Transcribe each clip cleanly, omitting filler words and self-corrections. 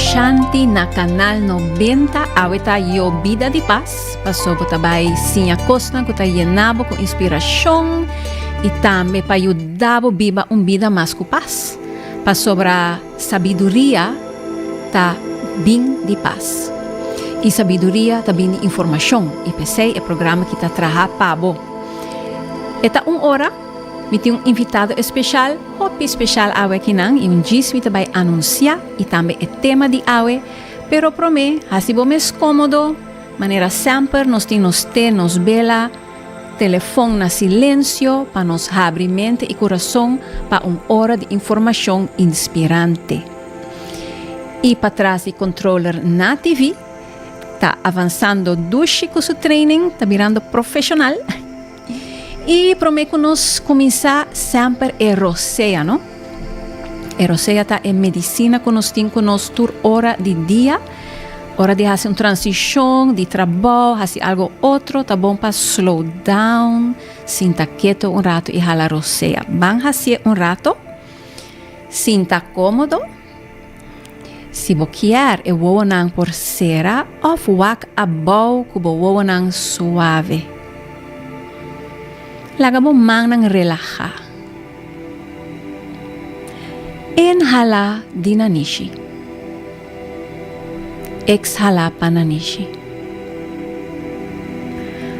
Shanti na Canal 90 aweta yo Vida de Paz. Paso ko tabay sinya kosna ko tayo yenabo com inspirasyon e também para ayudabo viva vida mais com paz. Para sobra sabedoria ta bem de paz. E sabedoria ta bem de informação. E pensei é programa que ta traha pabo. Eta hora me tem invitado especial, hopi especial awe kinang, e diz me também anunciar e também é tema de awe, pero para mim, assim bom mais cômodo, maneira sempre nos bela, telefone na silêncio, para nos abrir mente e coração para hora de informação inspirante. E para trás de controller na TV, tá avançando do chico su training, tá virando profissional. E prometo nos começar sempre a Roseia, não? A Roseia está em medicina que nós temos tur hora de dia, hora de fazer uma transição de trabalho, fazer algo outro, tá bom para slow down, sinta quieto rato e hala Roseia. Van fazer rato, sinta cômodo. Se boquear, eu vou nang por cera, of wak abau kubo vou nang suave. Laga mo mang nang relaxa. Inhala dinanishi. Exhala pananishi.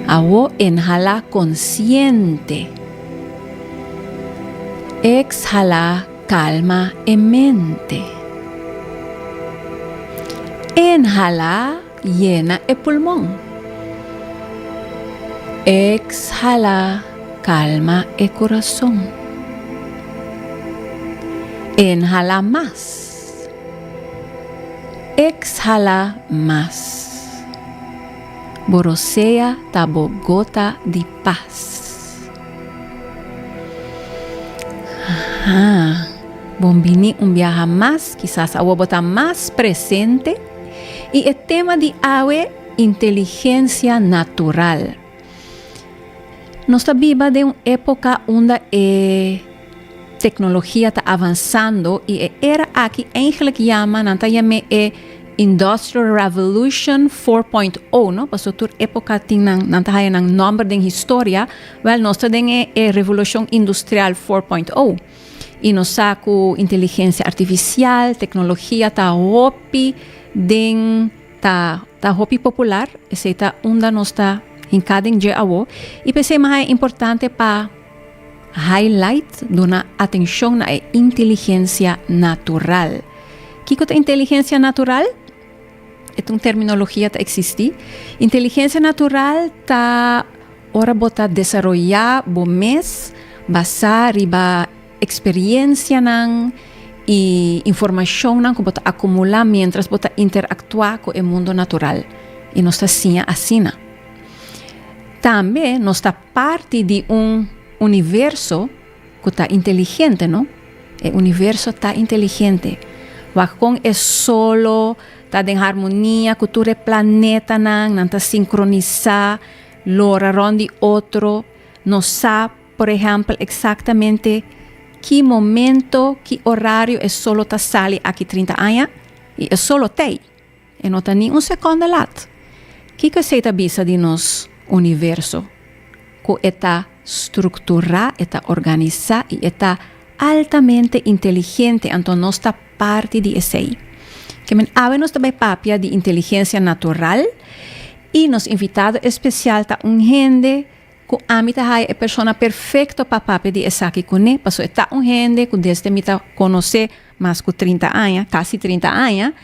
Awo inhala consciente. Exhala calma en mente. Inhala llena el pulmón. Exhala calma el corazón. Inhala más. Exhala más. Borosea tabogota de paz. Bombini viaja más, quizás agua bota más presente. Y el tema de awe, inteligencia natural. Nós está viva de uma época onde a tecnologia está avançando e era aqui eigenlijk chama, nanta chama Industrial Revolution 4.0, não? Passou por época tinha nanta haya nang number den história, well nós está den a Revolução Industrial 4.0 e nós saco inteligência artificial, tecnologia tá hopi den tá hopi popular, esse tá onde nós está em cada dia awo e pensei mais importante para highlight dona atenção na inteligência natural. Que é inteligência natural? É uma terminologia que existe. Inteligência natural tá ora bota desenvolver bo mês basar riba experiência nang e informação nang que bota acumular mientras bota interactuar com o mundo natural. E nós tá assim. Também nós está parte de universo que está inteligente, não? O universo está inteligente. Wakong é solo, está em harmonia com todo o planeta, não está sincronizar, lora ronde outro. Não sabe, por exemplo, exatamente que momento, que horário é solo está sali aqui 30 anos e é solo tem. E não está nem segundo lá. Que você está bisa de nós? Universo que está estruturado, está organizado e está altamente inteligente, então nós está parte de esse. Que men nós também papia de inteligência natural e nos invitado especial está gente que a mim é a pessoa perfeita para papia de essa aqui com ele, porque está gente que desde me está conhecer mais que 30 anos, quase 30 anos,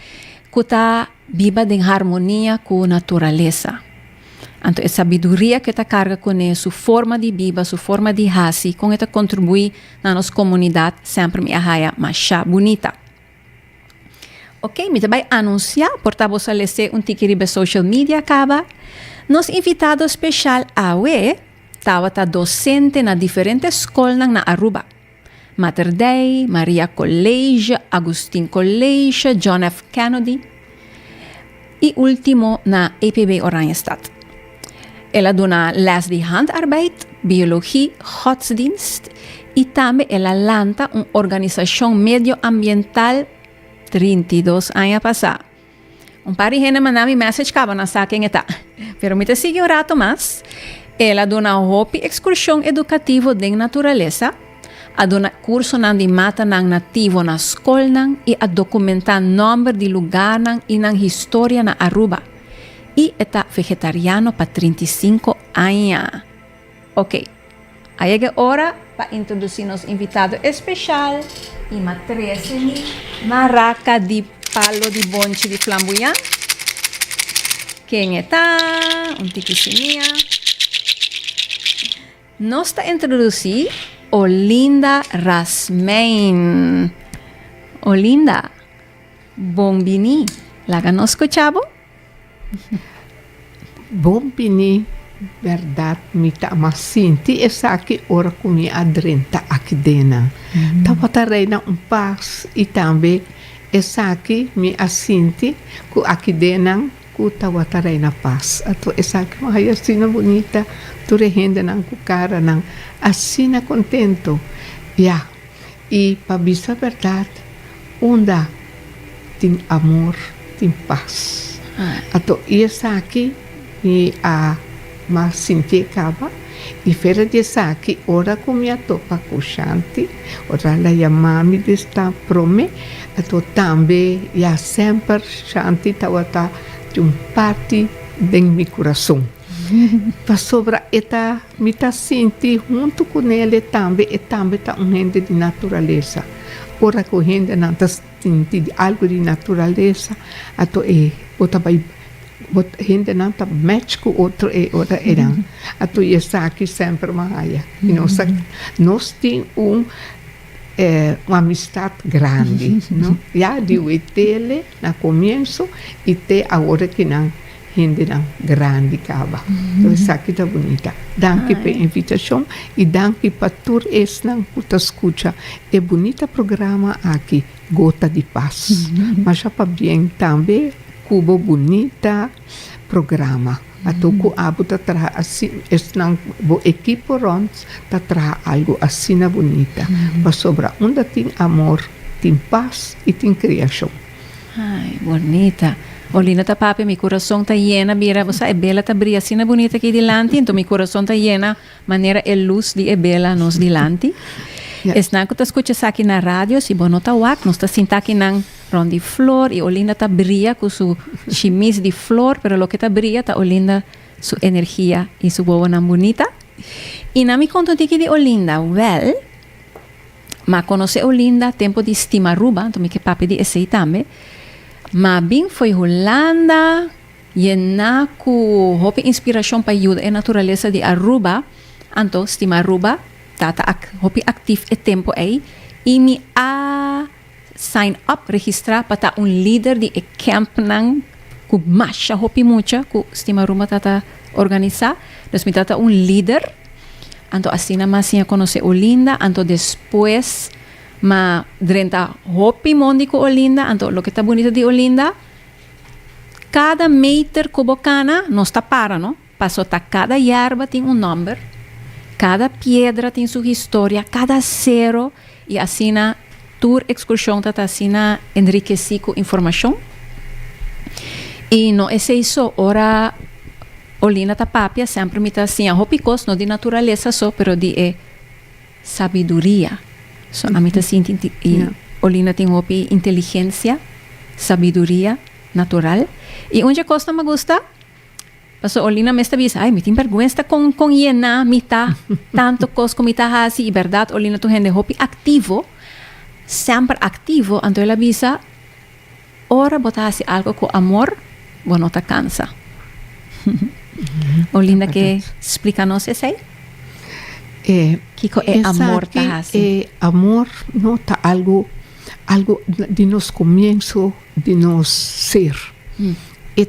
que está viva em harmonia com a natureza. Então, a sabedoria que está carga com ele, sua forma de viver, sua forma de agir, com ela contribui na nossa comunidade, sempre me arraia mais bonita. Ok, me também anunciar, portanto, você lê um tique de social media acaba. Nos invitado especial a estava docente na diferentes escolas na Aruba. Mater Dei, Maria College, Agustin College, John F. Kennedy e último na EPB Oranjestad. Ela dona les de handarbeid, biologie, godsdienst e também ela lanta uma organização medioambiental 32 años pasar. Un par de gente mandaba mi message que no sabe quién está. Pero me te sigue un rato más. Ela dona hopi excursão educativo de natureza, a dona curso de mata nativo na escola e a documentar nome de lugar e na história na Aruba. E está vegetariano para 35 anos. Ok, aí é hora para introduzir nosso invitado especial e uma 13 maraca de palo de bonche de flamboyant. Quem está? Tiquicininha. Nos está introduzir Olinda Rasmein. Olinda, bombini. La conosco, chavo? Bombini, verdade, me tá masinti, essa aqui ora comi adrenta aqui dentro. Tá reina paz e também essa aqui me assinti com aqui dentro. Tawa reina paz. Ato essa aqui uma assina bonita, tu rehende nang cara nang assina contento. Yeah. E para bisa verdade, onda tem amor, tem paz. Ato essa aqui me a mas sentir cava e fera de aqui ora comia topa cuxante, ora la yamami desta prome, ato também ya sempre shanti tawata de parte de meu coração. Para sobra eta me tá senti junto com ele também e também tá gente de natureza. Ora com gente não tá senti algo de natureza, ato bota vai gente não tá match com outro ora era. Ato essa aqui sempre maia. E nós tem uma amistade grande, não? Já de ele na começo e até agora que não gente não grande cava. Então essa aqui tá bonita. Danke pela invitação e danke para todos esses que tá escuta. É bonita programa aqui, Gota de Paz. Mas já para bem também, Cubo bonita programa. Ato ko abo ta tra assim, nang bo equipo rons ta tra algo assim na bonita. Mas sobra onde tem amor, tem paz e tem criação. Ai, bonita. Olina ta papi, mi coração tá llena, mira, você é bela, tá brilha assim na bonita aqui delante, então mi coração tá llena, maneira é luz de é bela nos delante. Esna ko ta escucha aqui na rádio, se bono ta wak, nos ta sinta aqui nang ron de flor e Olinda ta brilla con su chimis de flor, pero lo que ta brilla ta Olinda su energía y su boba tan bonita. Y na mi conto tiki de Olinda, well, ma conoce Olinda tempo de Stimaruba, então mi que papi de esse tambe, ma bem foi Holanda, llena ku hope inspiração para ayuda e naturaleza de Aruba, anto Stimaruba, tata hope activo e tempo aí, e mi sign up, registrar para líder de camp nang ku masha hopi mucha ku Stimaruba tata organizar. Então mi tata líder, anto assim na mas conoce Olinda, anto después ma drenta hopi mondi ku Olinda, anto lo que está bonito de Olinda, cada meter cobocana no está para, no? Paso ta cada hierba tem número, cada piedra tem sua história, cada cero, e assim na tour excursão tá assim na enriquecer com informação. E não é isso, ora Olinda ta papia sempre me tá assim, a hopicos não de natureza só, pero de sabedoria. So a mim tá assim, Olinda tem hopi inteligência, sabedoria natural. E onde costa me gusta? Paso Olinda me está dizendo, ai, me tem vergüenza com llena, me tá tanto cos como me tá assim, e verdade, Olinda tu gente hopi activo, sempre activo, então ela avisa, ora botar assim algo com amor, bueno, tá cansa. Olinda, que explica-nos isso aí? Kiko é amor, tá assim? Amor, não tá algo de nos começo, de nos ser.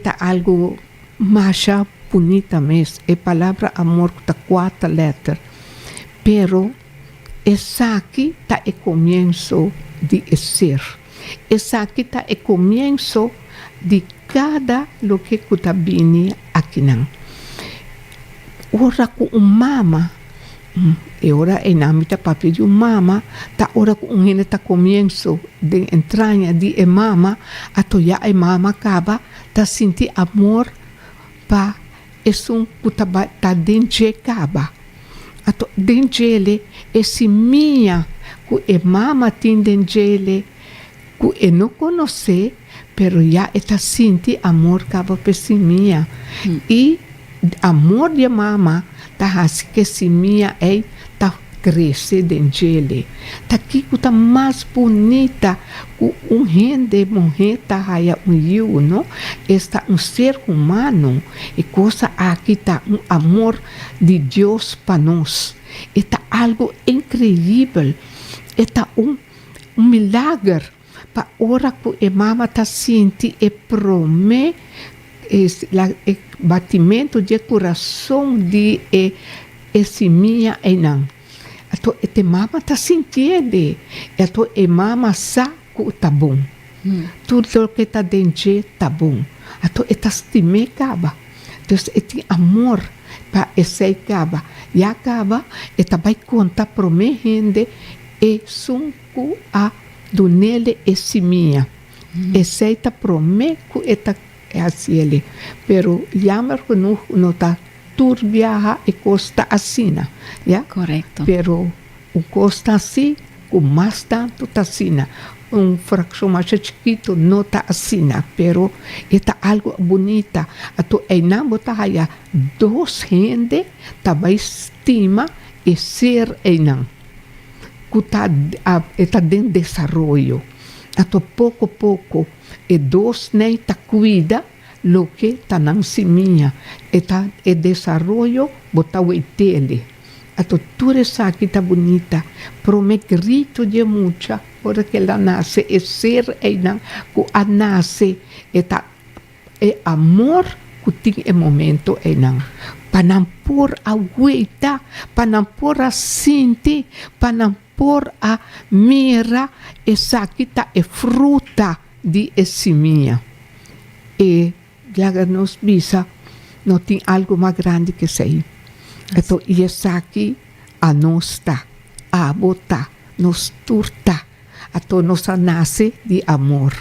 Tá algo mais bonita mesmo. É palavra amor tá 4 letras. Pero essa aqui tá o começo de ser. Essa aqui tá o começo de cada lo que tá vindo aqui não. Ora com mama E ora e namita papi de mama, ta ora un hene ta comienzo de entraña di e mama, ato ya e mama acaba, ta sinti amor pa esun kutaba ta denje kaba. Ato denjele e si mia ku e mama tin denjele ku e no conoce, pero ya eta sinti amor kaba pe si mia. E amor de mama ta hasi que si mia ei ta cresce denjele. Ta kiko ta mais bonita ku rende morreta haya you, no? Está ser humano e cosa aqui tá amor de Deus para nós. Está algo incrível. Está milagre para ora que a mama tá senti e prome o batimento de coração de esse minha enã. Então, a mama tá sentindo. Então, a mama sabe que tá bom. Tudo que tá dentro tá bom. Então, está estimando acaba. Então, tem amor para esse acaba. E acaba, está vai contar para mim gente e sunku a do nele esse minha. Esse está para mim que está assim. Pero, jammer genoeg não tá turbiaha e costa assina, ja? Correcto. Pero o costa assim, o mais tanto tá assina. Fração mais chiquito não tá assina, pero está algo bonita. Ato e não botar aí dois gente também estima e ser e não. Que está dentro de desenvolvimento. Ato pouco a pouco e dois nem tá cuida lo que está na seminha, está o desenvolvimento, botar o tele. Ato tudo isso aqui está bonita, pero me grito de muita, hora que ela nasce, é ser e não, que a nasce, é amor que tem em momento e não. Para não pôr a agüita, para não pôr a sentir, para não pôr a mira, essa aqui está é fruta de seminha. E já nos visa, não tem algo mais grande que isso aí. Então, e essa aqui, a nós está, a botar, nos turta. Então, nós nasce de amor.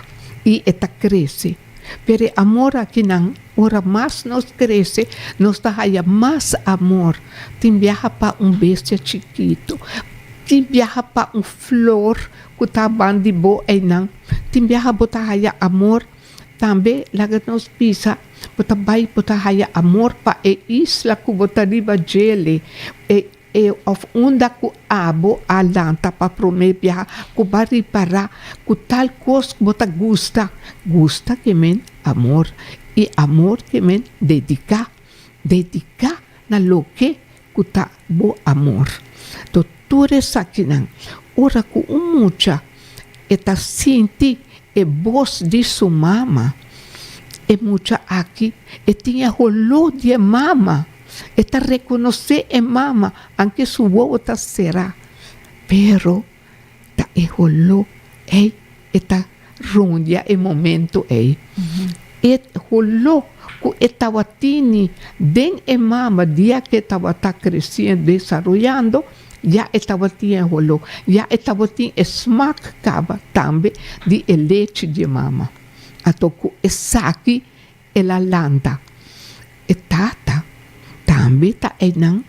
E esta cresce. Pero amor aqui não, ora mais nós cresce, nós está aí mais amor. Tem viaja para bestia chiquito. Tem viaja para flor, que está bandi bo e não. Tem viaja botar aí amor. Também, lá que nós pisa, bota vai botar aí amor para a isla que bota riba gele e of onda que abo a lanta para prometer que vai reparar que tal coisa que bota gusta que men amor e amor que men dedicar na lo que tá bo amor. Então tudo isso aqui não, ora que mucha eta senti e voz de sua mama, e muita aqui, e tinha rolô de mama, e tá reconhecer a mama, anche su outra será, pero tá e rolô, e tá rundia e momento e rolô que estava tini den e mama dia que estava tá crescendo, desarrollando. Já estava tinha rolô, já estava tinha smack caba também de leite de mama. Atoku e saki e la lanta. E tata também tá e não,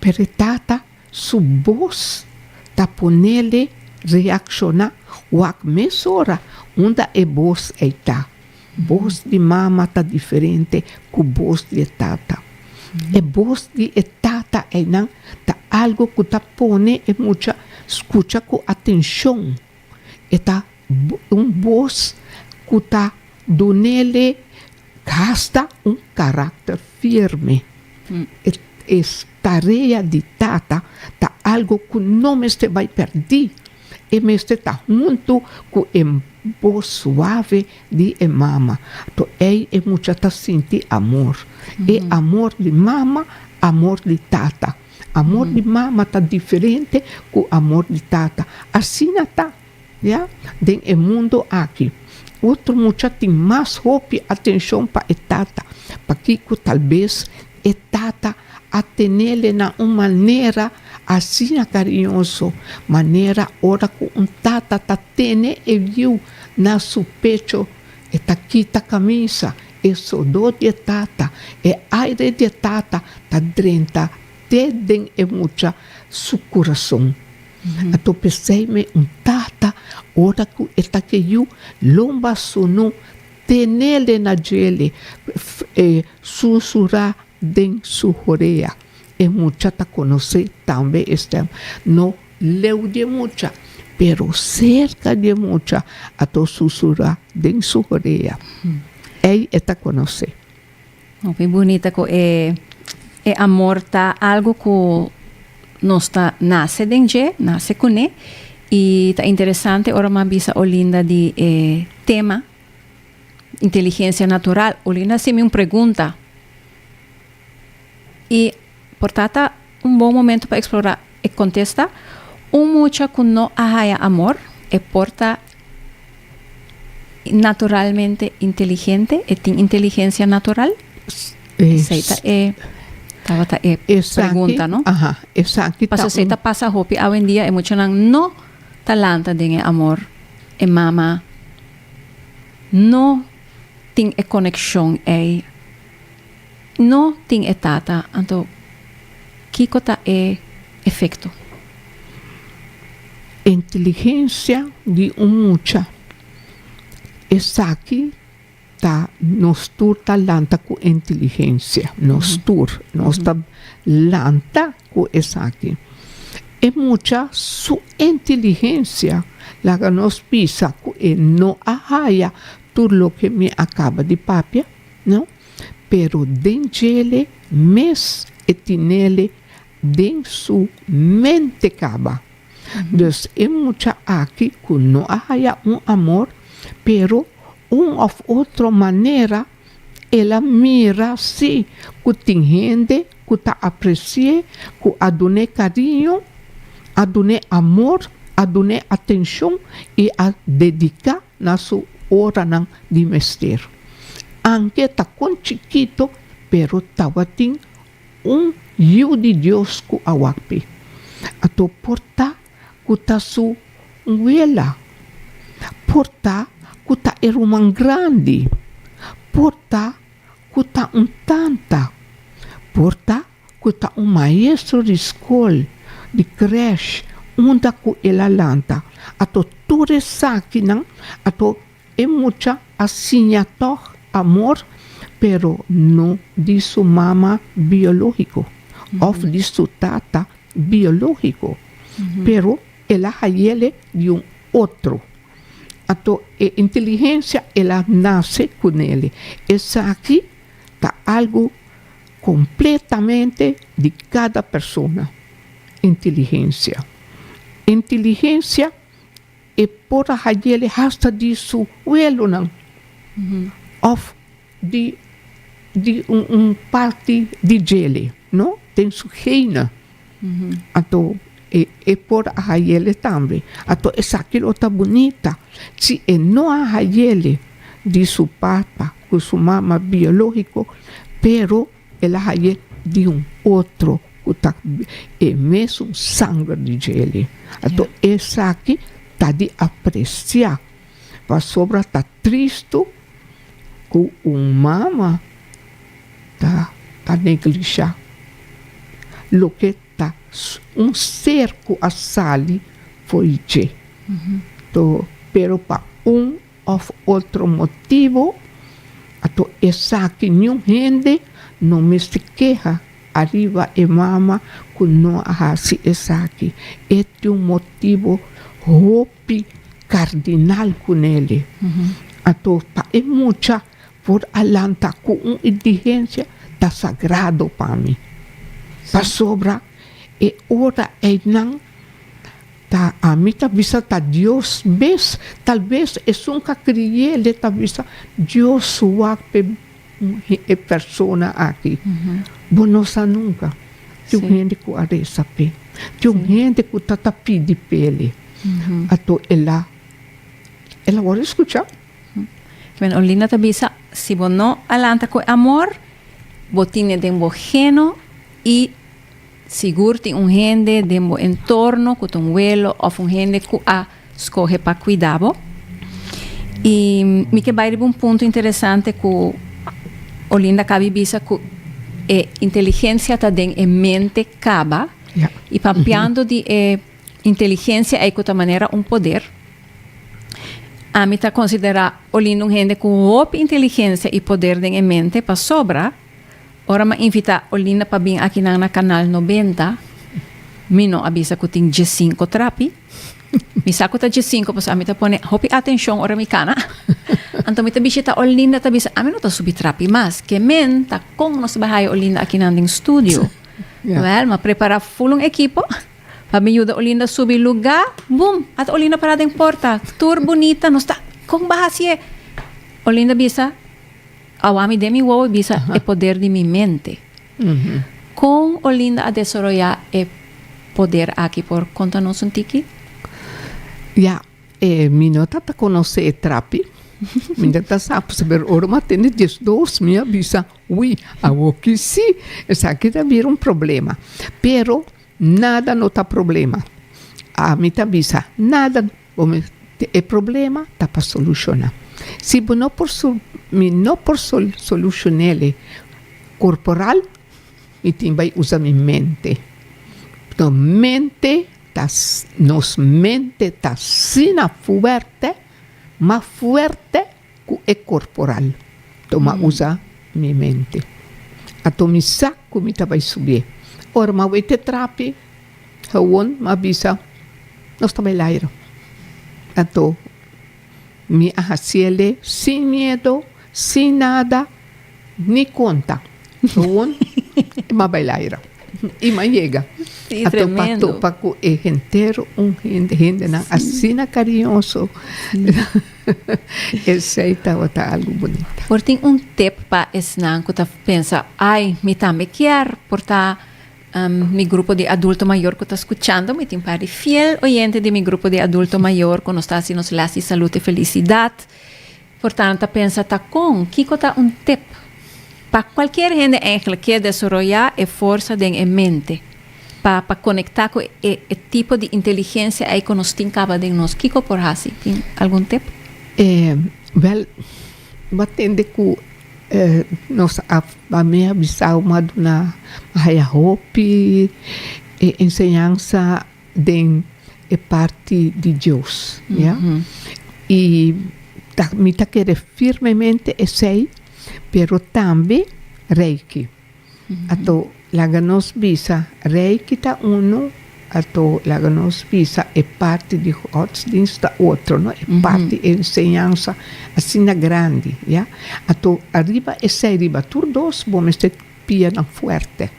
pero tata su voz tá ponele reacciona wak mesora onda e voz e tá. Voz de mama tá diferente com voz de tata. E voz de tata e não tá algo que tá pone e mucha escucha com atenção. E tá voz que tá donele gasta caráter firme. E tarefa de tata tá algo que não me se vai perder. E me está junto com voz suave de mama. Então, é mucha tá sentir amor. E amor de mama, amor de tata. Amor de mama tá diferente com amor de tata. Assim tá, já? Tem o mundo aqui. Outro mucha tem mais hope atenção para tata. Para que talvez tata a tenele na uma maneira assim carinhoso, maneira ora que tata tá tene e viu na seu pecho esta quita camisa, e sodor de tata, e aire de tata, tá drenta, te den e mucha su coração. Ato pensei-me tata, ora que esta que viu, lomba sunu, tenele na gele, sussurrar den su oreja. E mucha ta conhecer também este no leu de mucha, pero cerca de mucha a to sussurrar den su oreja. Ei está conhecer. Bem bonita que é amor tá algo que nós tá nasce dentro, nasce com ele e tá interessante ora uma bisa olinda de tema inteligência natural. Olinda se me pergunta e portanto, bom momento para explorar e contestar. Mucha que não há amor é porta naturalmente inteligente e tem inteligência natural. Essa é pergunta, não? Exato. Passo aceita passa hopi hoje em dia é muito não talanta de amor e mama não tem conexão não tem tata, então que cota é efeito? Inteligência de mucha. Essa aqui tá nos tur talanta com inteligência, nos talanta com essa aqui. E mucha su inteligência la que nos pisa e não arraia tudo lo que me acaba de papia, não? Pero dentro mes e tinele den su mente caba. Dus é mucha aqui que não há amor, pero ou outra maneira ela mira se que tem gente que tá aprecia, que adune carinho, adune amor, adune atenção e a dedicar na sua hora de mestre. Anche tá com chiquito, pero tava tem Yu de Deus ku awakpi. Ato porta kuta su wela. Porta kuta erumang grande. Porta kuta tanta. Porta kuta maestro de escola, de creche, onde ku ela lanta. Ato ture saki nang, ato mucha asignator amor, pero no de su mama biológico, of de su tata biológico, pero ela hayele de outro. Ato inteligência ela nasce com ele. Essa aqui tá algo completamente de cada pessoa. Inteligência. Inteligência é por hayele hasta de su welo não. Of de parte de gele, não? Tem su reina. Ato por a ele também. Ato essa aquilo tá bonita. Se não a ele de su papa, com su mama biológico, pero ela a de outro, que mesmo sangue de gele. Ato essa aqui tá de apreciar. Para sobra tá triste com mama tá negligenciar. Lo que tá cerco a sali foi je. Pero para ou outro motivo, ato essa que nenhum gente não me se queja arriba e mama que não hace essa aqui. É motivo hopi cardinal com ele. Ato pa mucha por alanta com inteligência tá sagrado para mim. Pa sobra e ora e não tá a mim tá vista tá Deus mes talvez é nunca criei ele tá vista Deus sua e persona aqui. Bonosa nunca. Tem gente que are sabe. Tem gente que tá pedi pele. Ato ela vai escutar. Men Olinda ta bisa si bono alanta ko amor botine den bojeno y segurti un gente de un entorno, con un vuelo, o un gente que escoge para cuidado. Y me que vai un punto interesante que Olinda cabe bisa que inteligencia está en mente caba y papiando de inteligencia é de maneira um poder. A mim está considerar Olinda um gente com outra inteligência e poder em mente para sobra. Ora me invita Olinda para vir aqui na canal 90. Me não avisa que tem G5 trapi. Me saco ta G5 pues a mim tá pone hopi atenção ora me cana. Então me tá bisita Olinda tá bisa a mim não tá subir trapi mas que men tá com nos bahay Olinda aqui na studio. Well, me prepara full um equipo. Para me ayuda Olinda a subir lugar, boom, at Olinda parada em porta, tour bonita, não está, com bahasie. Olinda bisa, awami de mi wow, bisa o poder de mi mente. Com Olinda a desarrollar o poder aqui por conta-nos um tiki? Mi nota ta conoce trapi. Mi nota sabe saber ora ma tene 12 minha bisa, ui, awo que sí, essa aqui tá vir um problema. Pero nada não está problema. A mim tá bisa, nada é problema, tá para solucionar. Se não por solucionar corporal, e também usa minha mente. Então, mente tá sina fuerte, mas fuerte que é corporal. Então, usa minha mente. Então, me saco, me tá vai subir. Ora, ma wete trapi, gewoon, ma bisa, nós também lairo. Então, me ahasiele, sem medo, sem nada, nem conta. Gewoon, ma vai lairo. E ma chega. Sim, tremendo. Para que é inteiro, gente, assim carinhoso. Esse aí tá algo bonito. Por tem tip para ensinar que tu pensa, ai, me também quer, por mi grupo de adulto mayor que está escuchando, me tiene pari fiel oyente de mi grupo de adulto mayor que nos está haciendo clases de salud y felicidad. Por tanto, pensa, Kiko está un tip para cualquier gente que quiere desarrollar fuerza de mente, para conectar con el tipo de inteligencia que nos tiene de nos. Kiko, por así, ¿tiene algún tip? Well, batende que nós a minha visão maduna a hopi ensinança de parte de Deus, e me tá querer firmemente sei, pero também Reiki. Ato laga nos visa Reiki tá ato laga nos visa parte de godsdienst da outro, no? Parte ensinança assim na grande, Ato arriba riba tur dos bom este piano forte.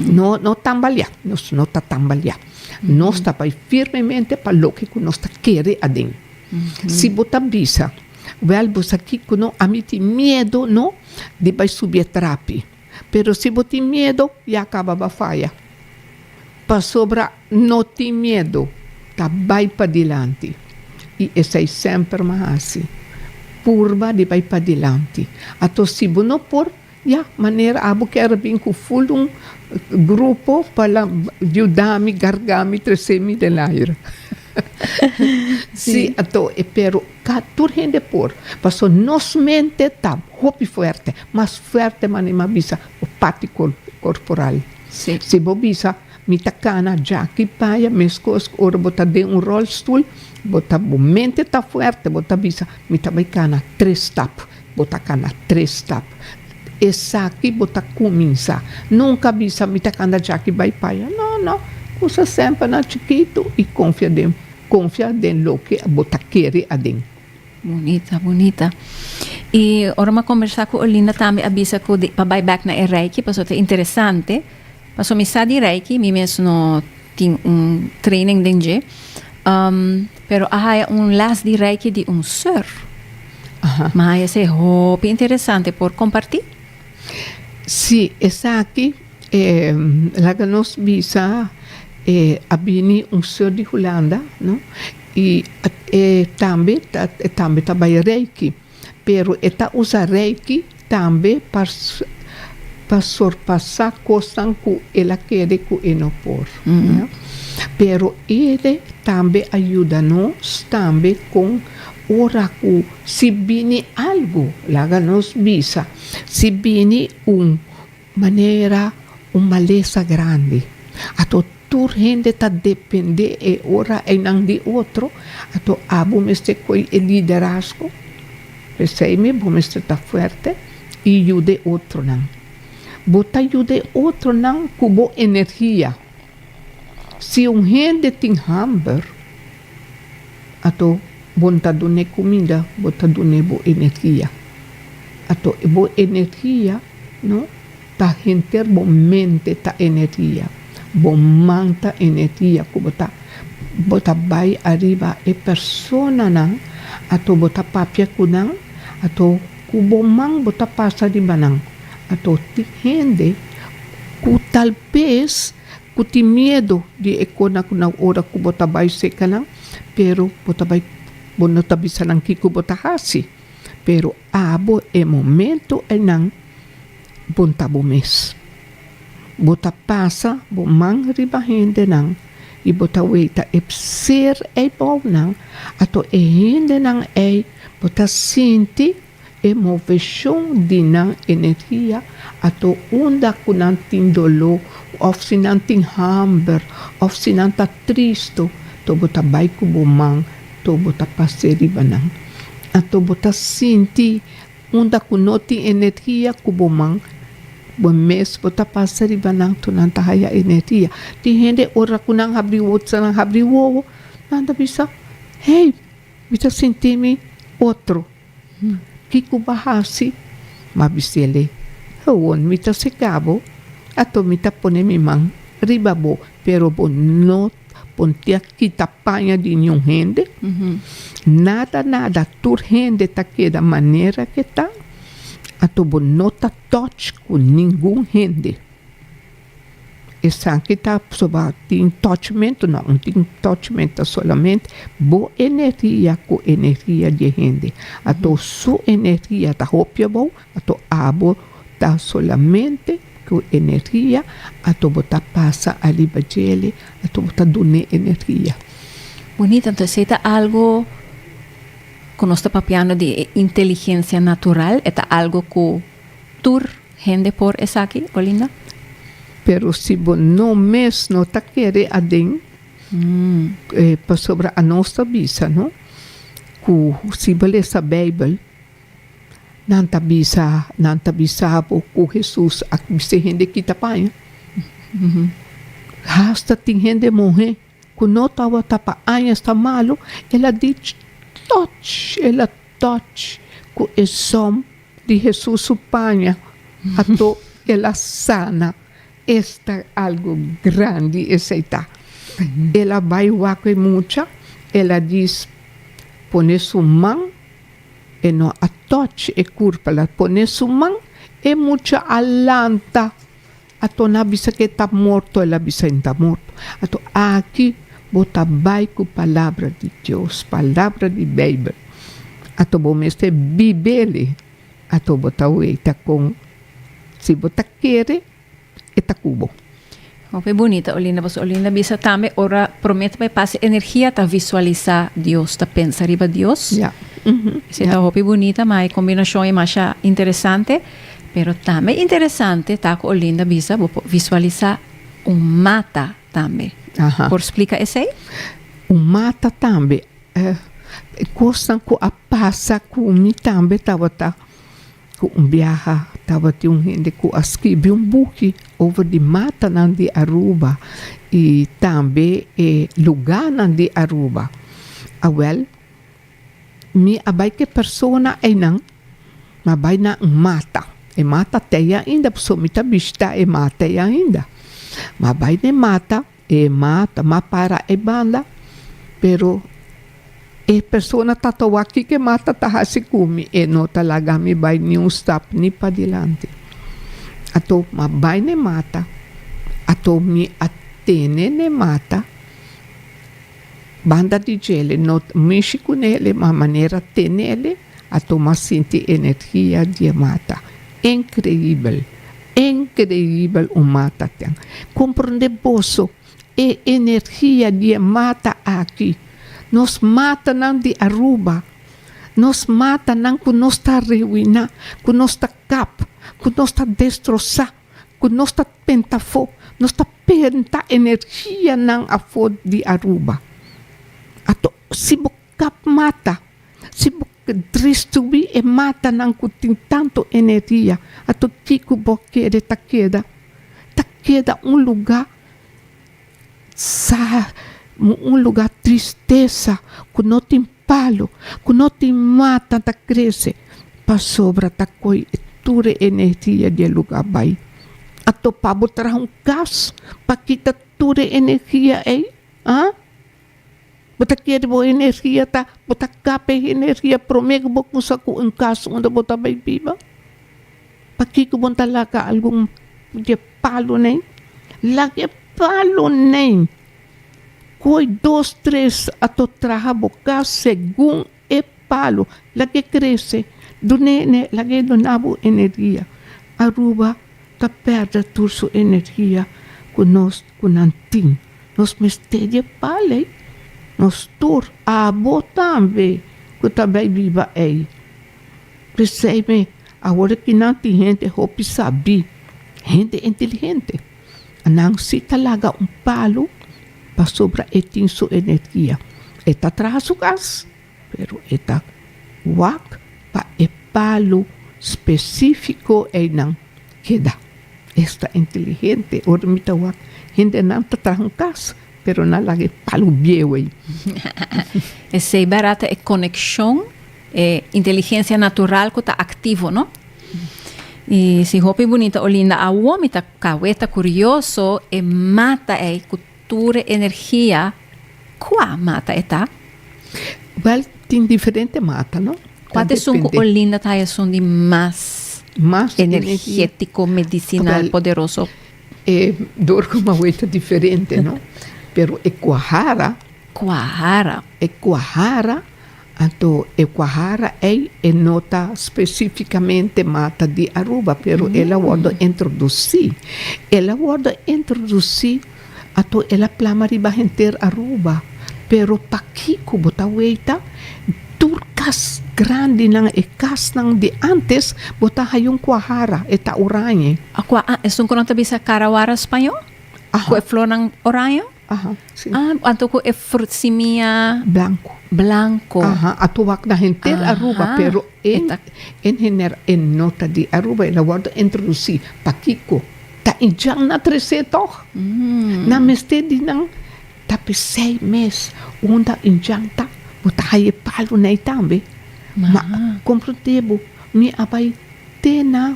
No tambalha, no tá tambalha. Nós tá pai firmemente para lo que nós tá querer adem. Se bota visa, well bosa aqui no amiti medo no de vai subir trapi. Pero se bota medo, já acaba a faia. Para sobra, não tem medo, tá vai para diante. E esse é sempre mais assim. Purba de vai para diante. Ato se não por, maneira abo quer bem com full grupo para ajudar-me, gargar-me, trazer-me de l'air. Sim, ato pero catur gente por, passo nos mente tá hopi forte, mas forte manima bisa o parte corporal. Sim. Se bobisa mi takana jaki paia mescos ora bota de rolstoel, bota mente tá forte, bota bisa mi tabaicana 3 tap, bota cana 3 tap. Essa aqui bota começa. Nunca bisa mi takana jaki bai paia. Não. Usa sempre na chiquito e confia em lo que bota querer adem. Bonita. E ora ma conversar com Olinda também avisa que para back na Reiki, passo é interessante. Passo me sa di Reiki, mi mesmo tem training denge. Pero há last di Reiki de sir. Mas é muito interessante por compartilhar. Sim, essa aqui lá nos visa abini sir de Holanda, no? E também trabalha Reiki, pero usa Reiki também para para sorpassar coisas que ela quer que não por. Né? Pero ele também ajuda nós também com ora que se viene algo, laga nos visa, se viene maneira, maleza grande, ato tur gente ta depende e ora e nang di outro, ato abo meste coi e liderazgo, percebe, bo meste ta fuerte, e ayude outro nang. Bota ayude outro nang kubo energia. Se gente tem hambre, ato bonta done comida, bota done bo energia. Ato bo energia, no? Ta gente bo mente ta energia. Bo manta energia, ku bota bai arriba e persona nang, ato bota papia kunang, ato kubo mang bota pasa di banang. Ato ti gente, ku talvez, ku ti miedo di ekona kuna ora ku bota bai seka nang, pero bota bai bono tabisa nang kiku bota hasi. Pero abo e momento e nang bonta bo mes. Bota pasa, bo mang riba hende nang, i bota weita e ser e bom nang, ato e hende nang e bota sinti e movesyon din ng energia, ato unda kunan ting dolo, of sinanting hamber, of sinanta tristo, to bota bay kubumang, to bota paseri banang. Ato bota sinti, unda kunoti energia kubumang, mes bota paseri banang to nanta haya energia. Di hende ora kunang habriwot sa nang habriwowo, nanda bisa, hey, bisa sintimi otro. Kiku bahasi, mabisele. Hawon, mita se cabo, ato mita pone mi mang, ribabo, pero bon not, pontia kita paña di nyong hende. Nada, tur hende ta queda manera que ta, ato bon nota touch com ninguém hende. Essa que tá soba tem touchmento, não tem touchmento solamente, boa energia com energia de gente. Ato sua energia tá hopia bom, ato abo tá solamente com energia, ato bota passa ali bajele, ato bota dune energia. Bonito, entonces está algo con nuestro papiano de inteligencia natural, está algo que tur gente por esa aquí, Olinda. Pero se você não mesmo está querendo adem para sobre a nossa bisa, não? Se você lê a Bíblia, não tá bisa com Jesus, a você gente que tá pai. Hasta tem gente morrer, que não tava tapa aia está malo, ela diz touch, com o som de Jesus o panha, ato ela sana. Esta algo grande aceita. Ela vai waque mucha, ela diz pone su mão e no a touch e curpa la pone su mão e mucha alanta ato na bisa que tá morto, ela bisa está morto. Ato aqui bota vai com palavra de Deus, palavra de Bíblia. Ato bom este bibele, ato bota uita com se bota querer eta cubo. Foi bonita, Olinda. Pues Olinda bisa también, ora promete para pase energía, ta visualizar Dios, ta pensar riba Dios. Ya. Está hopi bonita, mas combinación más interesante, pero también interesante, ta con Olinda bisa visualizar mata también. Por explica esse? Mata também. Coisa que passa comigo também estava com viaja, estava de gente que escreveu book over de mata de Aruba e também lugar de Aruba. Well, mi abai que persona não, mas vai na mata. E mata tem ainda, pessoa me vista e mata ainda. Mas vai de mata, mas para e banda, pero e persona tatawa aqui que mata tahasi kumi e no talaga mi bay new stop ni pa dilante. Ato mabay ne mata, ato mi atene ne mata, banda di gele, no mishikunele ma manera tenele, ato ma sinti energia di mata. Increíble, incrível o mata tem. Compreende boso e energia de mata aqui. Nos mata não de Aruba. Nos mata não que nos está ruinar, que nos está cap, que nos está destroçar, que nos está pentafo, nos está penta energia não a fo de Aruba. Ato se bo cap mata, se bo distribuir e mata não que tem tanto energia, ato tico bo quede ta queda lugar um lugar tristeza, que não tem palo, que não tem mata tá cresce, para sobra tá coi toda energia de lugar vai. Ato para botar gás, para quitar toda energia aí, Bota quer boa energia tá, bota capa energia promego boku sa ku gás onde bota vai viva. Para que bonta lá ka algum de palo nem, lagi palo nem. Koi 2, 3 ato traha boca según e palo lagi cresce do nene lagi donabo energia. Aruba ta perde toda sua energia com nós com antim. Nós mestedia pale. Nós tur a botambe que também viva aí. Percebe? Agora que não tem gente hopi sabi, gente inteligente. Não se talaga palo para sobra etin sua energia. Eta traz o gás, pero eta wak pa e palo específico e não queda. Esta inteligente, ora mita wak, gente não ta traz gás, pero não lagi palo viejo aí. Esse barata é conexão, é inteligência natural que está ativo, não? E se hopi bonita olinda a uomi ta kaweta curioso e mata é cultura energia qua mata eta? Well, tem diferente mata, não? Quais são que olinda tá são de mais energético, medicinal, well, poderoso? Dor com uma ueta diferente, não? Pero Equahara, Equahara é nota especificamente mata de Aruba, pero ela guarda introduzir. Ela guarda introduzir ato ela plama riba enter Aruba. Pero pakiko bota weita turcas grande nang ekas nang de antes bota hayong Quahara eta oranye. Aqua es un conota bisa Karawara espanhol? Ko e flor ng oranyo? Sim. Anto ko e frutsimia blanco. Atuwak na hinter Aruba, pero en nota di Aruba, ela guarda introduci pakiko. Ta injang na 300. Na meste di nang tapi 6 meses, onda injang ta, buta haye palo na itambe. Ma komprotebo, mi abay tena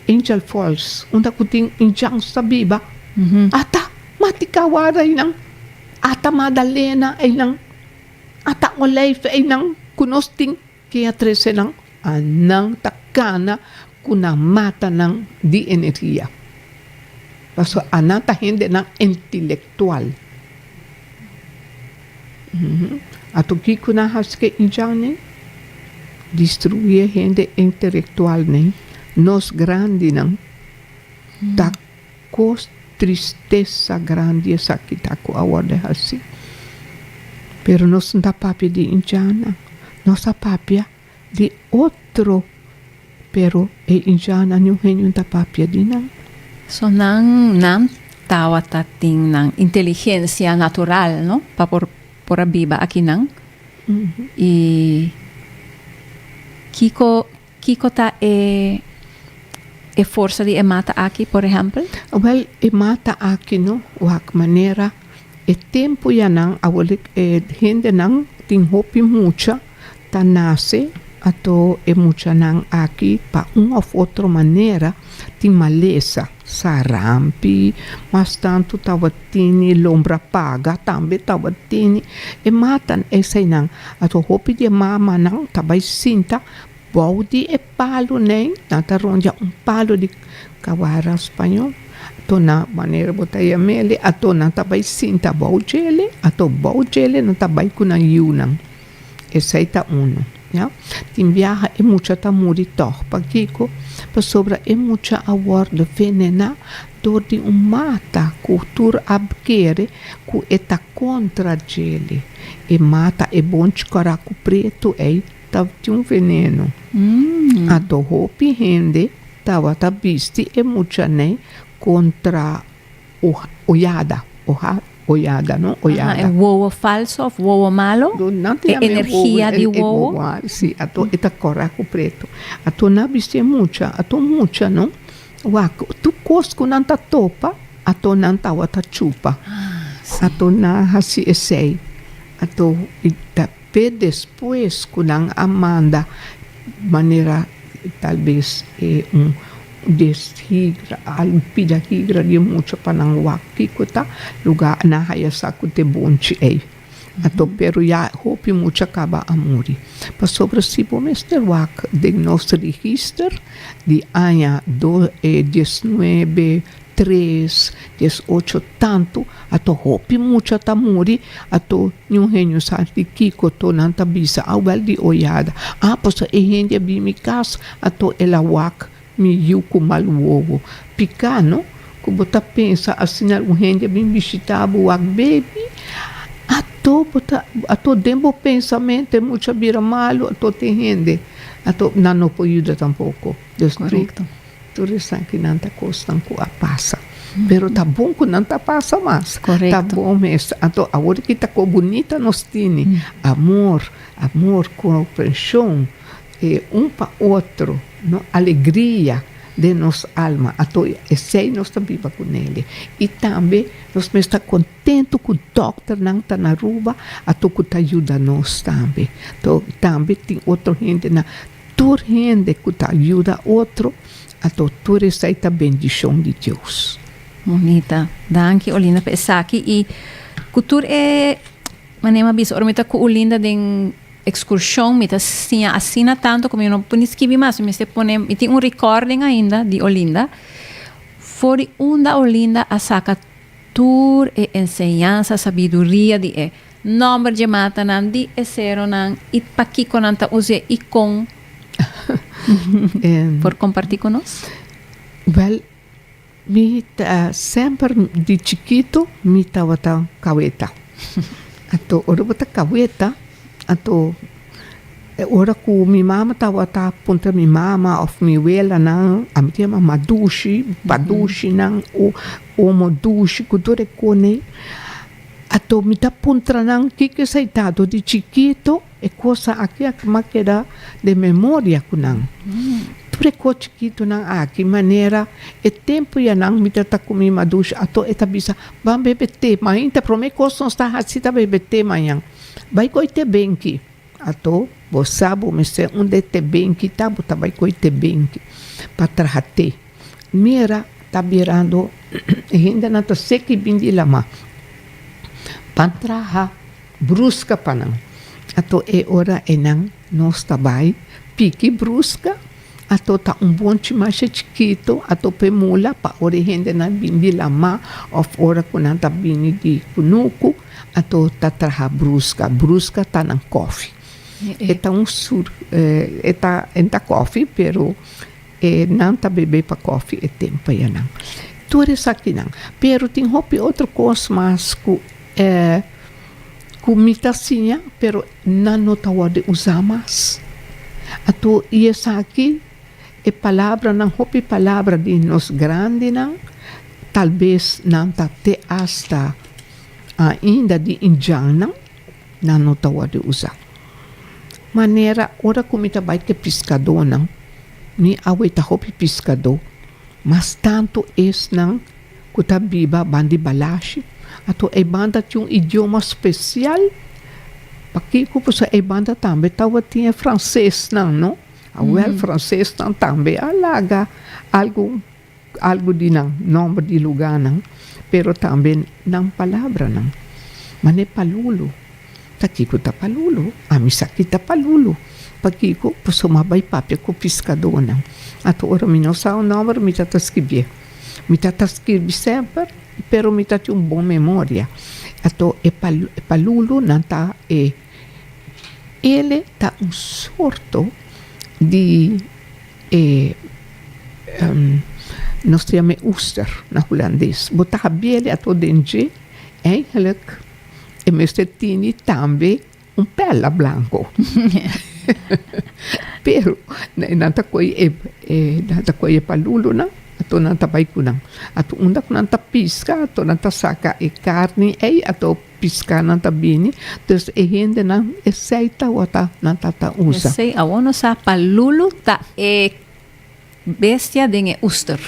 Angel Falls, onda kuting injang sa biba. Ata mati kawaray ng ata Madalena ay ng ata Olive ay ng kunosting kaya 13 ng anang takana kuna mata ng di energia. Paso anata hindi ng intelektual. Ato kiko na haske injang ni destruye hindi intelektual ni nos grande ng takos tristeza grande esa kita ko award hasi. Pero nos nda papia di indiana, nos papia di otro, pero indiana nyo henyo nda papia di nang. So nang tawa tating ng inteligencia natural, no? Pa por abiba aki nang. I kiko ta e forza di mata aqui, por ejemplo? Well, mata aqui, no? Wak manera, tempo yan nang, awalik, hindi nang, ting hopi mucha, ta nase, ato mucha nang aqui, pa of outra manera, ting malesa, sarampi, mas tanto tawatini, lombra paga, tambe tawatini, matan say nang, ato hopi di mama nang, tabay sinta, Baudi e palo nem, nataron dia palo di kawara espanhol. Ato na maneira botaya mele, ato na tabay sinta baujele, ato baujele na tabay ko na yunang. Esa ita uno. Ja? Tin viaja e mucha ta muri toch pakiko, pa sobra e mucha award de venena door di mata cultura abkere ku eta contra gele. E mata e bonte caraco preto e tava um veneno. A do hopi rende tava ta bisti e mucha ne contra olhada. Olhada, não? Olhada. É wowo falso ou wowo malo? É energia de wowo? Sim, ato eta coraco preto. Ato na bisti mucha, ato mucha, não? Wako, tu cosco não ta topa, ato não ta wata chupa. Ato na hasi esei. Ato ita pe depois kunang amanda maneira talvez deshigra alpida higra de mucho panang waki kuta lugar na haya sakute bonchi ei. Ato pero ya hopi mucha kaba amuri. Pa sobre si pomester wak de nosso register di anya 19 3, 18 tanto, ato hopi mucha tamuri, ato nyung henyo sa di kiko to nanta bisa, awel di oyada. Posa e hendia bi mi kas, ato elawak mi yuku maluogo. Picano, kubota pensa asinal hendia bi bisitabu wak baby, ato dembo pensamento mucha bira malo, ato te hende, ato nano poyuda tampoco. Correcto. Tudo que não está custando a passa. Pero tá bom que não tá passa mais. Correto. Tá bom mesmo. Então, agora que tá com bonita nós temos amor, compreensão, para outro, no? Alegria de nossa alma. Então, esse nós estamos viva com ele. E também, nós estamos contentos que o doutor não está na rua, então que tá ajuda nós também. Então, também tem outra gente na toda gente que tá ajuda outro. A doutora aceita a bendição de Deus. Bonita. Danke, Olinda, pa esaki. E cultura é... Manema bis, ora mita ku Olinda den excursão, mita sinha assina tanto como eu não puni escrever mais, mas te pone, e tem recording ainda de Olinda. Fori da Olinda a saca tour e enseñanza, sabedoria de nombre de mata nan di esero nan it pakiko nan ta use ikon. Por compartir com nós? Well, sempre de chiquito, me estava tão kaweta. Ato, ora bota kaweta, ato, ora que minha mama estava tá ponta minha mama, ou minha abuela não, a minha mama madushi, badushi não, ou modushi, que tudo é cone. Ato, me tá ponta não, que saitado de chiquito, é coisa aqui que me queda de memória com não. Tudo é coisa chiquito não, aqui maneira, é tempo ya não, me tá comi madushi, ato, é tabisa, vamos beber te, mas ainda para mim coisa não está assim, tá beber te manhã. Vai coite bem que, ato, você sabe, mas se onde te bem que tá, bota vai coite bem que, para trate. Mira, tá virando, ainda não tá seque bem de lama. Pantraha brusca panang. Ato e ora enang nos tabay piki brusca. Ato ta bom mais chiquito. Ato pemula pa ori hende na bindi lama of ora kunanta bini di kunuku. Ato ta traha brusca. Brusca ta nang coffee. Eta eta enta coffee pero não ta bebe pa coffee e tempo yanang. Tudo isso aqui não. Pero tem hopi outra coisa mais comitacinha, pero não tawa de usar mais. Ato e essa aqui é palavra não hopi palavra de nos grande não, talvez não tá te hasta ainda de indiana não tawa de usar. Maneira ora comita vai que pescador não, ni aweta hopi pescador, mas tanto es não kuta biba bandi balashi. Ato e banda tinha idioma especial. Aqui como se e banda também tava tinha francês não? Well, francês não também alaga algo de não nome de lugar não, pero também não palavra não. Mas é palulo. Takiko ta palulo, amisaki ta palulo. Pakiko puso mabay papel ko pescador não. Ato ora mi não sa o nome mi tata escrever. Mi tata escrever sempre. Pero mi tati boa memória. Ato palulo nanta ele tá sorto de nós chamamos oester na holandês. Botar bele a todo dentje, eigenlijk, e mestre tini também pela blanco. Pero, nanta koi palulo na, ato nanta baiku na. Ato unda ko nanta pisca, ato nanta saka carne, ato pisca nanta bini, dus gente na seita wata nanta ta usa. Sei, awono sa palulo ta bestia den oester.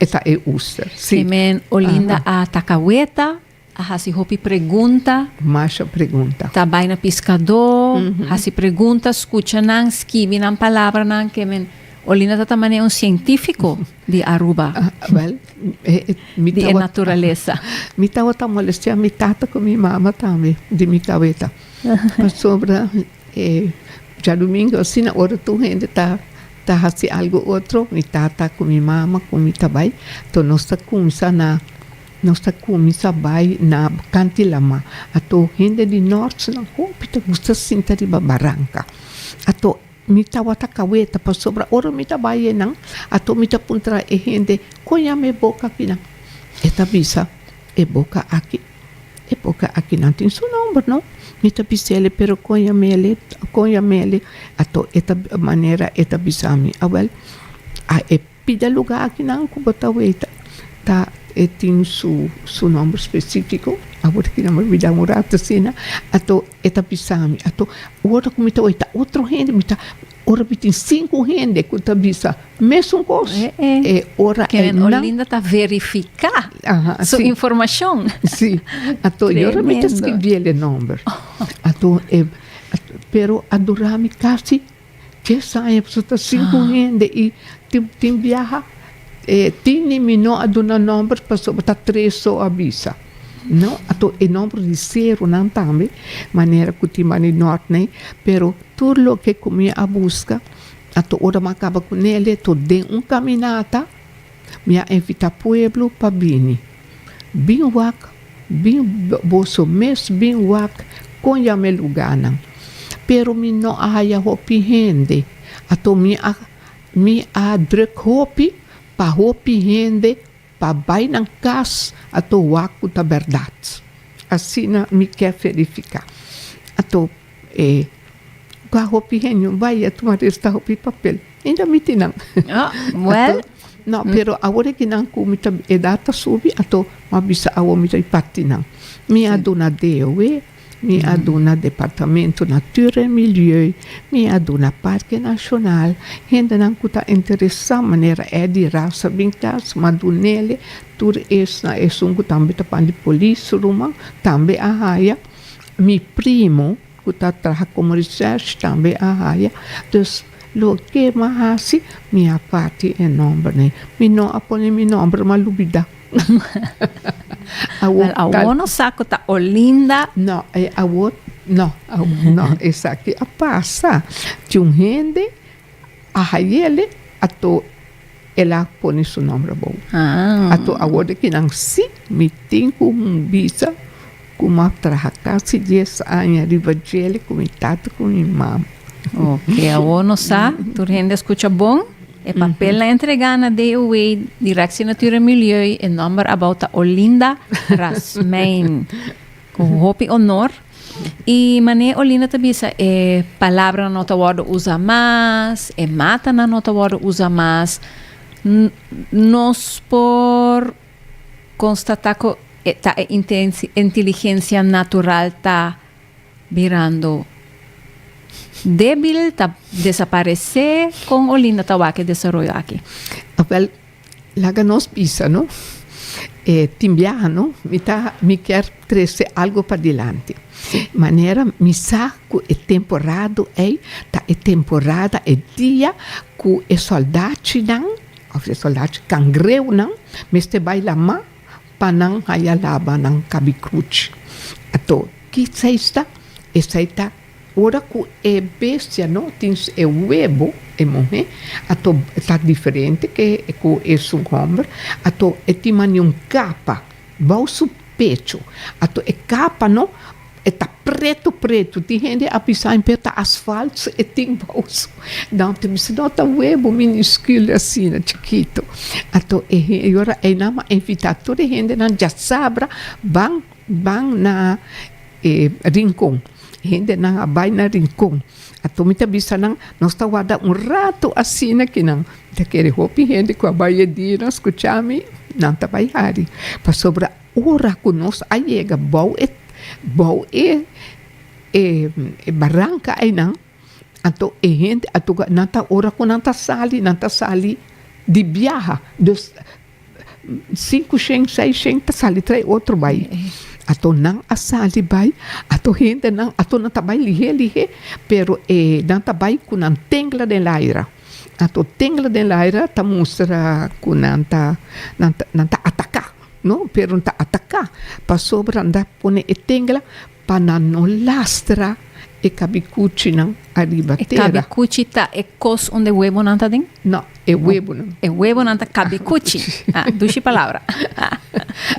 Esta oester, sim. Kemen Olinda a takaweta, a hasi hopi pergunta. Masha pergunta. Tabay na pescador, hasi pergunta, escucha nang, skibi ng palabra nang, kemen Olinda tatamane un científico de Aruba. Well, de naturaleza. Mi tawa ta molestia mi tata com mi mama também, de mi kaweta. Sobra, já domingo, assim, na hora tu gente tá hasi algo outro, mi tata com mi mama, com mi tabay, to nossa kumsa na nossa comissa vai na Cantilama. Ato gente de norte na hopita gusta sinta de barranca. Ato mita wata kaweta pa sobra oro mita baie nang. Ato mita puntra e gente konya me boca pina. Eta bisa e boca aqui. E boca aqui não tem seu nome, não? Mita bisele pero konya mele. Ato eta maneira eta bisami. Awel a e pida lugar aqui nang kubota weta. Ta tem su nome específico, agora que não me vida morata sina, ato eta pisami, ato outra comita oita, outro gente, mita ora bitin 5 gente que tá bisa, mesmo coisa, ora que Olinda tá verificar sua informação. Sim, ato ora mita escrever o nome, ato pero adorami quase que sai absoluta 5 gente e tem viaja. Tini mino aduna number passou botar 3 só avisa. Não, ato e number de 0 não também, maneira que tem mani norte, né? Pero tudo que comia a busca, ato ora macaba com ele, to den caminata, minha invita pueblo pa bini. Bin wak, bin boso mes bin wak, konja me lugana. Pero mino ahaya hopi hende, ato mi a druk hopi, pa hopi rende, pa bai ng kas, ato waku ta verdade. Assim me quer verificar. Ato, ka hopi rende, vai, ato marista hopi papel. Ainda me tinang. Well. No, pero agora que não comita edata subi, ato mabisa awo mita ipatinang. Mi aduna DOE, mi aduna Departamento Natura e Milieu, mi aduna Parque Nacional, ainda não kuta interessa maneira de raça vintas, madunele, tur essa um também tapandi polícia ruma, também a raia, mi primo kuta traha como research também a raia, dus lo que mahasi minha parte é nome, né? Mi não apone mi nome, mas lubida. Awono saco ta Olinda. No, essa aqui a passa. De gente, a ele, ato ela põe seu nome bom. Ato agora que não se me tem com visa, com uma trajacasi 10 anos, rivagele, com mi tata, com mi mama. Ok, awono sa, tu gente escucha bom. E papel na entrega na DOE, Direcção Natura e Milieu, e number about Olinda Rasmein. Com hopi honor. E mané Olinda tabisa, palavra na nota word usa mais, mata na nota word usa mais. Nós por constatar que a inteligência natural está virando débil, tá desaparecer com Olinda Tawa que desarrollo aqui. Well, laga nos pisa, não? Timbiar, não? Me quer crescer algo para diante. Maneira, me saco é temporada, temporada, é dia que é soldado, não? Ou soldado cangreu, não? Mas te vai lá, para não haya lava, não cabicruche. Então, que se está? Essa está ora que é bestia, não? Tem é huevo, é morrer, ato está diferente que é um homem, ato é tem capa, bolso pecho, ato é capa, não? É preto. Ti gente a pisar em perto asfalto e tem bolso. Então, te bisa nota webo minúsculo assim, chiquito. Ato, agora, nama invitar toda a gente na já sabra, bang na rincão. Gente na vai na rincão. Ato, mita bisa nang, nós tá guarda rato assim, que não. Te quer hopi gente com a baia de nós escuchami, não tá vai hari. Pa sobra ora com nós, aí chega bom e barranca aí não. Ato gente, ato nanta ora com nanta sali de viaja. Dos 5, 6 tá sali trai outro vai. Ato nang asali bay, ato gente nang ato nanta bay lihe, pero nanta bay com nan tengla de laira. Ato tengla de laira ta mostra com nanta atacar, no? Pero nanta atacar, pa sobra nda pone tengla pa no lastra e kabicuchi nang arriba terra. E kabicuchi ta e cos onde huevo nanta den? No, e huevo não. E huevo nanta kabicuchi. Dushi palavra.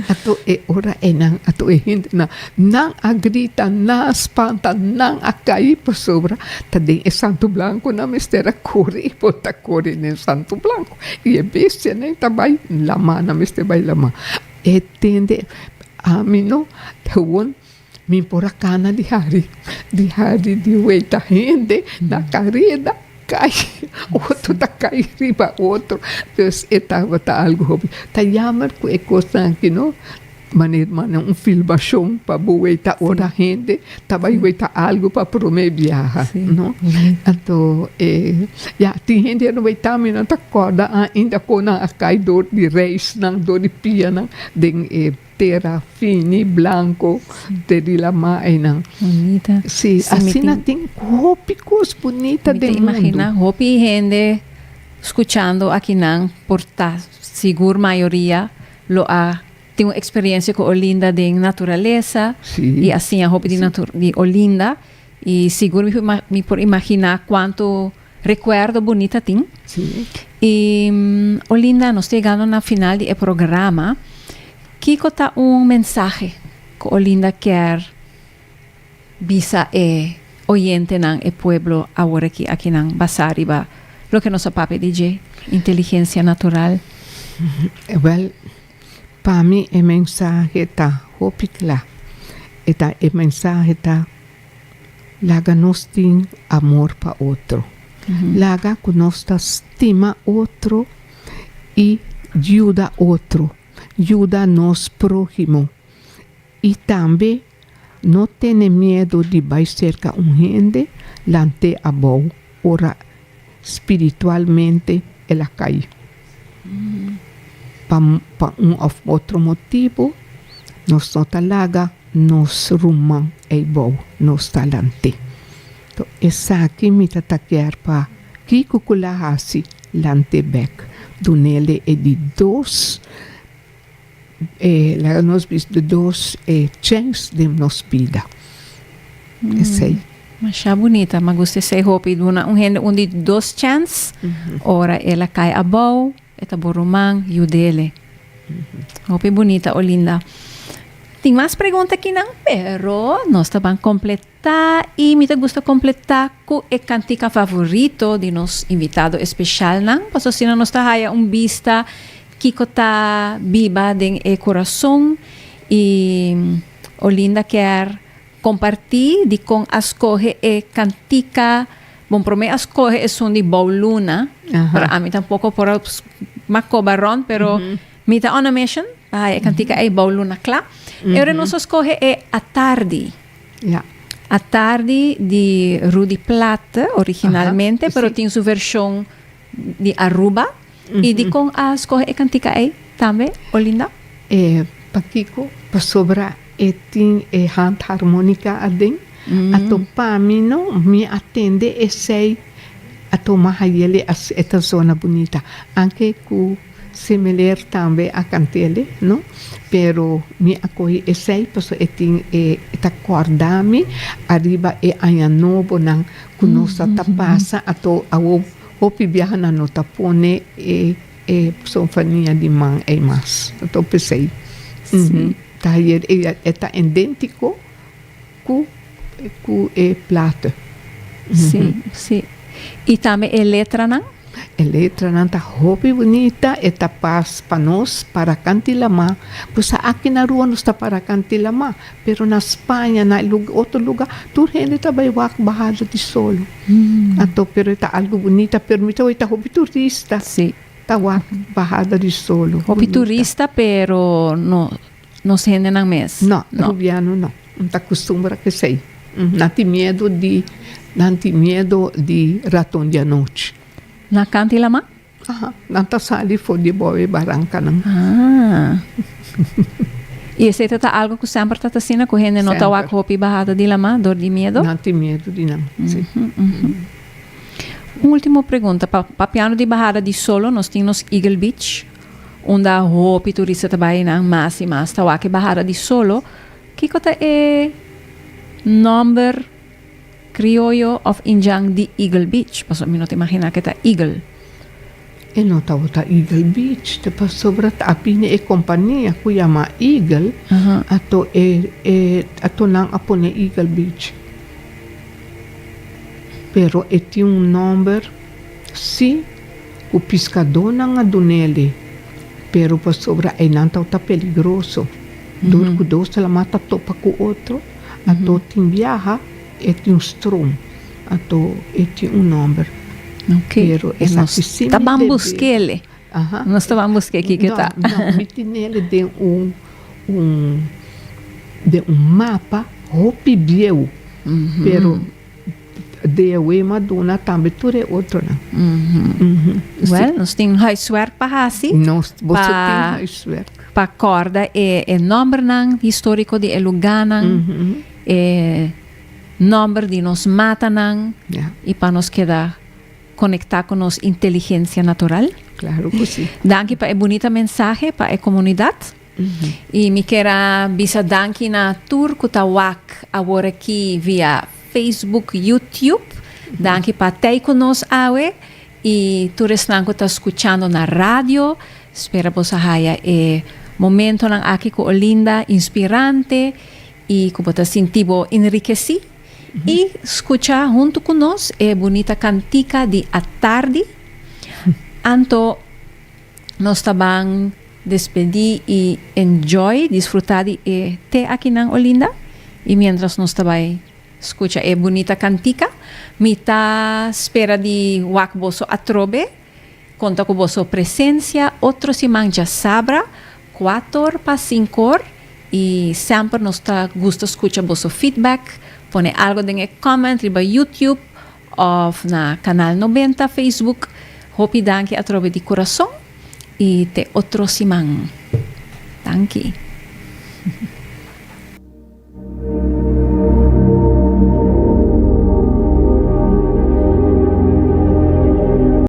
Ato ora nang ato hindi nang agrita, nang espanta, nang akai pa sobra. Tadeng Santo Blanco na mistera corre, pota corre nem Santo Blanco. E bestia nem tabay lama na mister bay lama. E tende amino tewon min pora cana de hari de weita rende na carida cai outro tá cai riba outro dus etava tá algo hobby tá yamar com coisa que no maneira filmachão para weita ora rende tá vai weita algo para promer viaja no então já tem gente no weita mina tá corda ainda com a cai dor de reis não dor de pia não de terra fini, blanco, de lama aí não. Bonita. Sim, assim tem roupas bonitas de mundo. Imagina, roupa e gente escuchando aqui não, por tá, seguro maioria, tem uma experiência com Olinda de natureza, e assim a roupa de Olinda, e seguro me por imaginar quanto recuerdo bonita tem. Sim. E Olinda, nós chegando na final do programa, Kiko tá mensaje que Olinda quer visa oyente ng pueblo agora aqui nang Basariba, lo que nossa papi DJ, inteligência natural. Well, para mim o mensaje tá hopikla. Eta o mensaje tá laga nós tem amor para outro. Laga que nós estima outro e ajuda outro. Ajuda nos prójimo e também não tenha medo de vai cerca gente lante a bom ora espiritualmente ela cai para outro motivo nós talaga nos rumang é bom nos talante então essa aqui me tataquer para que kukulahasi lante back dunele é de dois nós vimos de dois chance de nos vida. Sei. Mas é bonita, mas gostei de roupa de gente onde dois chance, ora ela cai a bow, eta borumang, e o dele. Roupa bonita, Olinda. Tem mais perguntas aqui não, pero nós também completar e me gusta completar com o cantica favorito de nosso invitado especial, não? Porque assim nós tá aí vista Kiko tá viva den coração e Olinda quer compartir de com as corre cantica bom para mim as corre são de Bauluna para a mim tampouco por macobarron pero me tá on a mission cantica é Bauluna claro e nossas corre a tarde a tarde de Rudy Platt originalmente pero tem sua versão de Aruba e de com as corre cantica aí também, Olinda? Pakiko, pa sobra tem hand harmônica adem, ato pa mim não me atende e sei ato mahayele esta zona bonita, anche ku similar também a cantele, não? Pero me akohi e sei paso tem eta cordami arriba e ayanobo nang kunosa tapasa ato awo hopi viaja na nota pone sonfania de man e mas. Então pensei. Tá aí está idêntico com ku plata. Sí, sí. Y también el letra, ¿no? A letra nanta hopi bonita, eta paz para nós, para Cantilama. Pues aqui na rua não está para Cantilama, pero na Espanha, na outro lugar, tu gente também vai bahada de solo. Ato, pero está algo bonita, permita está hopi turista. Sí. Tá bahada de solo. Hopi turista, pero no se gente ng mes. No, rubiano não. Não está acostumbrado que sei. Não tem medo de ratão de noite. Na Cantilama? Aha, nanta sali for di boy barangka nang. Ah. E esse é algo que sempre está assim, que a gente não está hopi bahada de lama, dor de medo? Não tem medo de não. Última pergunta, para piano de bahada de solo, nós temos Eagle Beach, onde a hopi turista trabalha na mais e mais, tá que bahada de solo, que é number criollo of Injang di Eagle Beach. Paso mi no te imagina que está Eagle. E não tá Eagle Beach, depois sobre a apine e companhia que chama Eagle, ato nang apone Eagle Beach. Pero tinha number si o pescador nang adunele. Pero pa sobre ai não tá peligroso. Dor que dois ela mata topa com outro, ato tem viaja e tem strom, ato e tem number. Ok. Pero nós estamos buscando. Nós estamos buscando aqui que tá. Não, me nele de mapa hopi bieu. Pero de we maduna também tudo é outro não. Well, nós temos huiswerk para assim. Nós você tem huiswerk. Para corda e nome nang histórico de lugar nang e nome de nos mata nang e para nos quedar conectar com nossa inteligência natural. Claro que sim. Danke para a bonita mensagem para a comunidade. E me quero bisa danke na tour que tawak agora aqui via Facebook, YouTube. Danke para ter conosco awe e tu restan que está escutando na rádio. Espero que você haya momento ng aqui com Olinda inspirante e que você sentivo enriqueci. E escuchar junto conosco bonita cantica de a tarde. Anto nós também despedir e disfrutar de te aqui na Olinda. E mientras nós também escucha bonita cantica, mita espera de wak boso atrobe, conta com boso presença, outro se manja sabra, 4 para 5 e sempre nos está gusto escuchar boso feedback. Pone algo en comment riba YouTube of na Canal 90 Facebook. Hopi danke a trove di corazón y te otro simán. Danke.